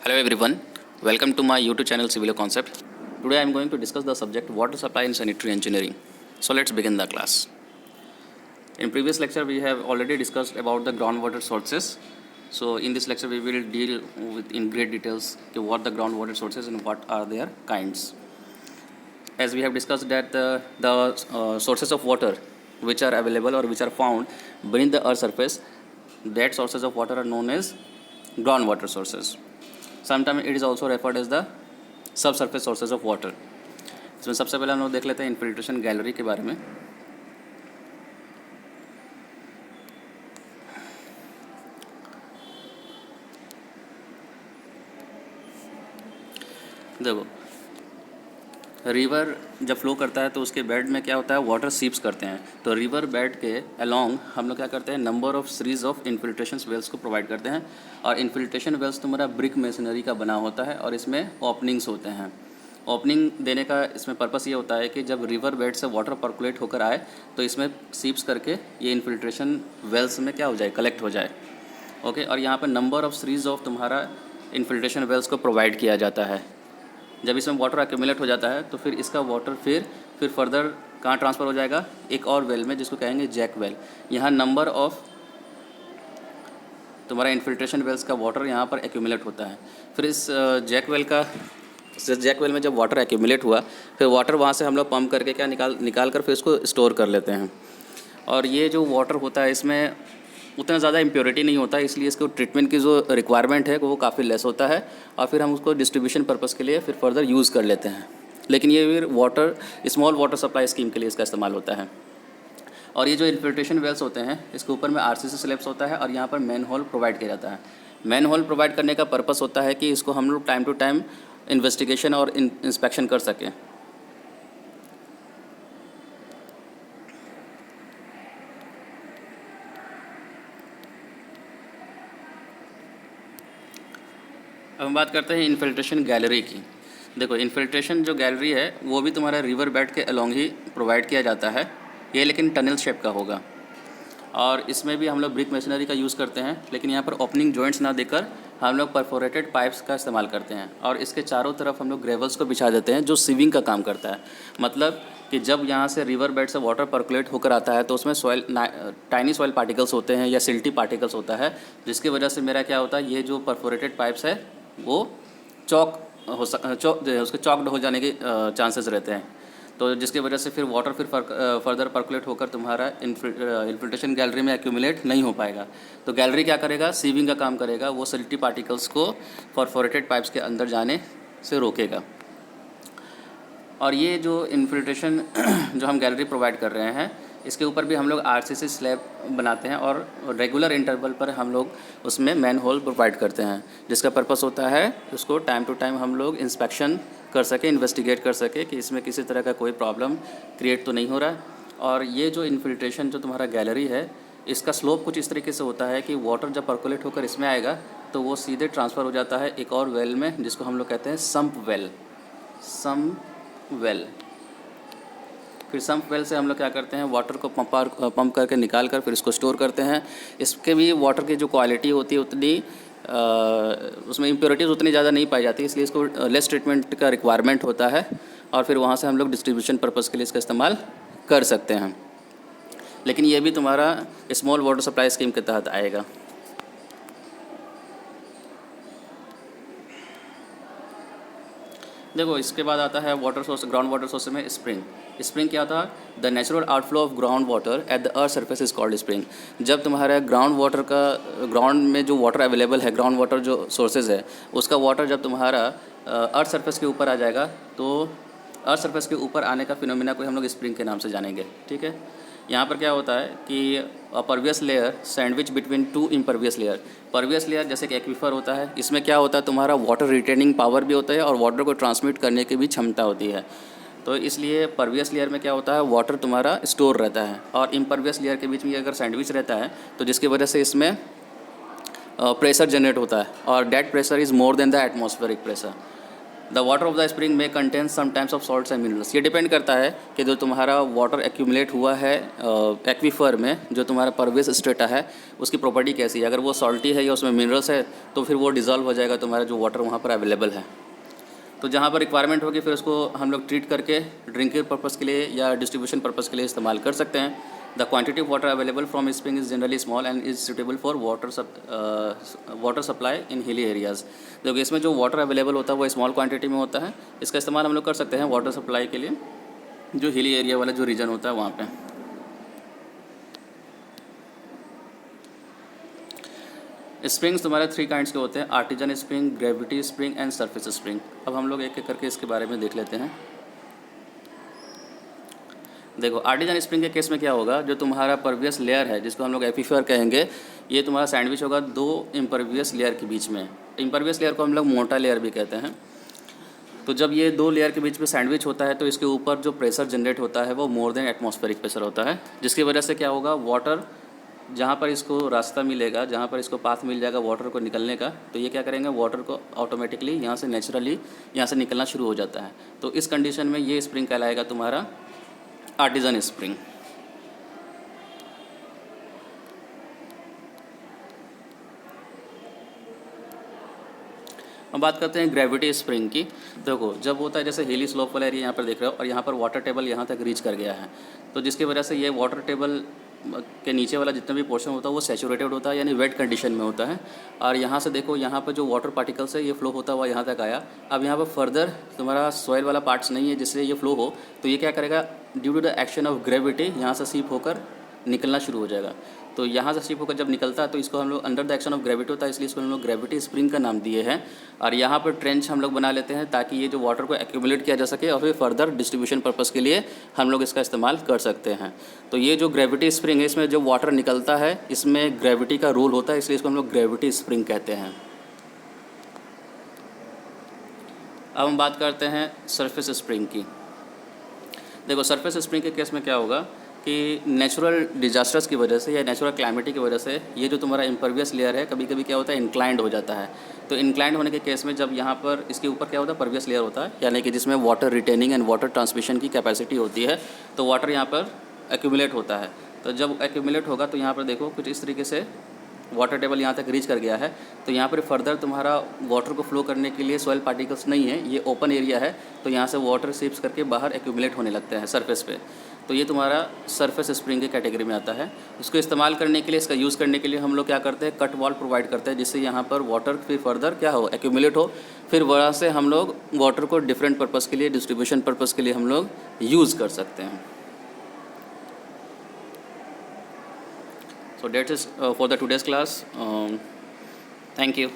Hello everyone, welcome to my YouTube channel Civil Concept. Today I am going to discuss the subject water supply in sanitary engineering. So let's begin the class. In previous lecture we have already discussed about the groundwater sources. So in this lecture we will deal with in great details what the groundwater sources and what are their kinds. As we have discussed that the sources of water which are available or which are found beneath the earth surface, that sources of water are known as groundwater sources. Sometimes it is also referred as the subsurface sources of water. इसमें सबसे पहले हम लोग देख लेते हैं infiltration gallery के बारे में. देखो, रिवर जब फ्लो करता है तो उसके बेड में क्या होता है, वाटर सीप्स करते हैं. तो रिवर बेड के अलोंग हम लोग क्या करते हैं, number of series of infiltration wells को प्रोवाइड करते हैं. और इन्फिल्ट्रेशन वेल्स तुम्हारा ब्रिक मेसनरी का बना होता है और इसमें ओपनिंग्स होते हैं. ओपनिंग देने का इसमें पर्पस ये होता है कि जब रिवर बेड से वाटर पर्कुलेट होकर आए तो इसमें सीप्स करके ये इन्फिल्ट्रेशन वेल्स में क्या हो जाए, कलेक्ट हो जाए. ओके, और यहाँ पर नंबर ऑफ सीरीज ऑफ तुम्हारा इन्फिल्ट्रेशन वेल्स को प्रोवाइड किया जाता है. जब इसमें वाटर एक्यूमुलेट हो जाता है तो फिर इसका वाटर फिर फर्दर कहाँ ट्रांसफ़र हो जाएगा, एक और वेल में जिसको कहेंगे जैक वेल. यहाँ नंबर ऑफ तुम्हारा इन्फिल्ट्रेशन वेल्स का वाटर यहाँ पर एक्यूमुलेट होता है. फिर इस जैक वेल में जब वाटर एक्यूमुलेट हुआ फिर वाटर वहाँ से हम लोग पम्प करके क्या निकाल कर फिर इसको स्टोर कर लेते हैं. और ये जो वाटर होता है इसमें उतना ज़्यादा इम्प्योरिटी नहीं होता है, इसलिए इसको ट्रीटमेंट की जो रिक्वायरमेंट है वो काफ़ी लेस होता है. और फिर हम उसको डिस्ट्रीब्यूशन पर्पज़ के लिए फिर फर्दर यूज़ कर लेते हैं. लेकिन ये फिर स्मॉल वाटर सप्लाई स्कीम के लिए इसका इस्तेमाल होता है. और ये जो इन्फिल्ट्रेशन वेल्स होते हैं इसके ऊपर में आरसीसी स्लैब्स होता है और यहाँ पर मैन होल प्रोवाइड किया जाता है. मैन होल प्रोवाइड करने का पर्पस होता है कि इसको हम लोग टाइम टू टाइम इन्वेस्टिगेशन और इंस्पेक्शन कर सकें. अब हम बात करते हैं इन्फिल्ट्रेशन गैलरी की. देखो, इन्फिल्ट्रेशन जो गैलरी है वो भी तुम्हारा रिवर बेड के अलोंग ही प्रोवाइड किया जाता है. ये लेकिन टनल शेप का होगा और इसमें भी हम लोग ब्रिक मशीनरी का यूज़ करते हैं. लेकिन यहाँ पर ओपनिंग जॉइंट्स ना देकर हम लोग परफोरेटेड पाइप्स का इस्तेमाल करते हैं और इसके चारों तरफ हम लोग ग्रेवल्स को बिछा देते हैं जो सीविंग का काम करता है. मतलब कि जब यहाँ से रिवर बेड से वाटर पर्कुलेट होकर आता है तो उसमें टाइनी सॉइल पार्टिकल्स होते हैं या सिल्टी पार्टिकल्स होता है, जिसकी वजह से मेरा क्या होता है, ये जो परफोरेटेड पाइप्स है वो उसके चॉक्ड हो जाने के चांसेस रहते हैं. तो जिसकी वजह से फिर वाटर फर्दर पर्कुलेट होकर तुम्हारा इन्फिल्ट्रेशन गैलरी में एक्यूमुलेट नहीं हो पाएगा. तो गैलरी क्या करेगा, सीविंग का काम करेगा. वो सिल्टी पार्टिकल्स को परफोरेटेड पाइप्स के अंदर जाने से रोकेगा. और ये जो इन्फिल्ट्रेशन जो हम गैलरी प्रोवाइड कर रहे हैं इसके ऊपर भी हम लोग आरसीसी स्लैब बनाते हैं और रेगुलर इंटरवल पर हम लोग उसमें मैन होल प्रोवाइड करते हैं, जिसका पर्पस होता है उसको टाइम टू टाइम हम लोग इंस्पेक्शन कर सके, इन्वेस्टिगेट कर सके कि इसमें किसी तरह का कोई प्रॉब्लम क्रिएट तो नहीं हो रहा है. और ये जो इन्फिल्ट्रेशन जो तुम्हारा गैलरी है इसका स्लोप कुछ इस तरीके से होता है कि वाटर जब पर्कुलेट होकर इसमें आएगा तो वो सीधे ट्रांसफ़र हो जाता है एक और वेल में जिसको हम लोग कहते हैं सम्प वेल. फिर सम्प वेल से हम लोग क्या करते हैं, वाटर को पंप करके निकाल कर फिर इसको स्टोर करते हैं. इसके भी वाटर की जो क्वालिटी होती है उतनी उसमें इम्प्योरिटीज़ उतनी ज़्यादा नहीं पाई जाती, इसलिए इसको लेस ट्रीटमेंट का रिक्वायरमेंट होता है. और फिर वहाँ से हम लोग डिस्ट्रीब्यूशन पर्पज़ के लिए इसका इस्तेमाल कर सकते हैं. लेकिन ये भी तुम्हारा स्मॉल वाटर सप्लाई स्कीम के तहत आएगा. देखो, इसके बाद आता है water source. Ground water source में स्प्रिंग क्या था, the natural outflow of ground water at the earth surface is called spring. जब तुम्हारा ग्राउंड में जो वाटर अवेलेबल है, ग्राउंड वाटर जो सोर्सेज है उसका वाटर जब तुम्हारा अर्थ सरफेस के ऊपर आ जाएगा तो अर्थ सरफेस के ऊपर आने का फिनोमिना को हम लोग स्प्रिंग के नाम से जानेंगे. ठीक है, यहाँ पर क्या होता है कि pervious layer sandwich between two impervious layer. Pervious layer जैसे कि एक्वीफर होता है, इसमें क्या होता है, तुम्हारा वाटर रिटेनिंग पावर भी होता है और वाटर को ट्रांसमिट करने की भी क्षमता होती है. तो इसलिए परवियस लेयर में क्या होता है, वाटर तुम्हारा स्टोर रहता है. और इम्परवियस लेयर के बीच में अगर सैंडविच रहता है तो जिसकी वजह से इसमें प्रेशर जनरेट होता है और that pressure is more than the atmospheric pressure. The water of the spring में contain some types of salts and minerals. ये डिपेंड करता है कि जो तुम्हारा वाटर एक्यूमुलेट हुआ है एक्वीफर में, जो तुम्हारा परवेस स्ट्रेटा है, उसकी प्रॉपर्टी कैसी है। अगर वो सॉल्टी है या उसमें मिनरल्स है तो फिर वो डिज़ोल्व हो जाएगा तुम्हारा जो वाटर वहाँ पर अवेलेबल है। तो जहाँ पर रिक्वायरमेंट होगी फिर उसको हम लोग ट्रीट करके ड्रिंकिंग पर्पज़ के लिए या डिस्ट्रीब्यूशन पर्पज़ के लिए इस्तेमाल कर सकते हैं। The quantity of water available from spring is generally small and is suitable for water supply in hilly areas. देखो इसमें जो वाटर अवेलेबल होता है वो स्मॉल क्वांटिटी में होता है। इसका इस्तेमाल हम लोग कर सकते हैं वाटर सप्लाई के लिए, जो हिली एरिया वाला जो रीजन होता है वहाँ पे। स्प्रिंग्स तुम्हारे 3 काइंड्स के होते हैं, artesian spring, gravity spring and surface spring. अब हम लोग एक एक करके इसके बारे में देख लेते हैं। देखो आर्टिजन स्प्रिंग के केस में क्या होगा, जो तुम्हारा परवियस लेयर है जिसको हम लोग एक्वीफर कहेंगे, ये तुम्हारा सैंडविच होगा 2 इम्परवियस लेयर के बीच में। इम्परवियस लेयर को हम लोग मोटा लेयर भी कहते हैं। तो जब ये 2 लेयर के बीच में सैंडविच होता है तो इसके ऊपर जो प्रेशर जनरेट होता है वो मोर देन एटमॉस्फेरिक प्रेशर होता है, जिसकी वजह से क्या होगा, वाटर जहाँ पर इसको रास्ता मिलेगा, जहाँ पर इसको पाथ मिल जाएगा वाटर को निकलने का, तो ये क्या करेंगे, वाटर को ऑटोमेटिकली यहाँ से नेचुरली यहाँ से निकलना शुरू हो जाता है। तो इस कंडीशन में ये स्प्रिंग कहलाएगा तुम्हारा आर्टिजन स्प्रिंग। हम बात करते हैं ग्रेविटी स्प्रिंग की। देखो जब होता है जैसे हिली स्लोप वाला एरिया यहाँ पर देख रहे हो और यहाँ पर वाटर टेबल यहाँ तक रीच कर गया है, तो जिसकी वजह से ये वाटर टेबल के नीचे वाला जितना भी पोर्शन होता है वो सैचुरेटेड होता है, यानी वेट कंडीशन में होता है। और यहाँ से देखो यहाँ पर जो वाटर पार्टिकल्स है ये फ्लो होता हुआ यहाँ तक आया। अब यहाँ पर फर्दर तुम्हारा सॉइल वाला पार्ट्स नहीं है जिससे ये फ्लो हो, तो ये क्या करेगा, due to the action of gravity यहाँ से सीप होकर निकलना शुरू हो जाएगा। तो यहाँ से सीप होकर जब निकलता है तो इसको हम लोग under the action of gravity होता है, इसलिए इसको हम लोग ग्रेविटी स्प्रिंग का नाम दिए हैं। और यहाँ पर ट्रेंच हम लोग बना लेते हैं ताकि ये जो वाटर को एक्यूमुलेट किया जा सके और फिर फर्दर डिस्ट्रीब्यूशन पर्पज़ के लिए हम लोग इसका इस्तेमाल कर सकते हैं। तो ये जो ग्रेविटी स्प्रिंग है इसमें जो वाटर निकलता है इसमें ग्रेविटी का रोल होता है, इसलिए इसको हम लोग ग्रेविटी स्प्रिंग कहते हैं। अब हम बात करते हैं सरफेस स्प्रिंग की। देखो सरफेस स्प्रिंग के केस में क्या होगा कि नेचुरल डिजास्टर्स की वजह से या नेचुरल क्लाइमेटी की वजह से ये जो तुम्हारा इम्परवियस लेयर है कभी कभी क्या होता है, इंक्लाइंड हो जाता है। तो इंक्लाइंड होने के केस में जब यहाँ पर इसके ऊपर क्या होता है, परवियस लेयर होता है, यानी कि जिसमें water retaining and water transmission की कैपेसिटी होती है, तो वाटर यहाँ पर एक्यूमुलेट होता है। तो जब एक्यूमुलेट होगा तो यहाँ पर देखो कुछ इस तरीके से वाटर टेबल यहाँ तक रीच कर गया है। तो यहाँ पर फर्दर तुम्हारा वाटर को फ्लो करने के लिए सॉइल पार्टिकल्स नहीं है, ये ओपन एरिया है, तो यहाँ से वाटर सिप्स करके बाहर एक्यूमुलेट होने लगते हैं सरफेस पे। तो ये तुम्हारा सरफेस स्प्रिंग के कैटेगरी में आता है। उसको इस्तेमाल करने के लिए, इसका यूज़ करने के लिए हम लोग क्या करते हैं, कट वॉल प्रोवाइड करते हैं, जिससे यहाँ पर वाटर फिर फर्दर क्या हो, एक्यूमुलेट हो, फिर वहाँ से हम लोग वाटर को डिफरेंट पर्पज़ के लिए, डिस्ट्रीब्यूशन पर्पज़ के लिए हम लोग यूज़ कर सकते हैं। So that is for the today's class. Thank you.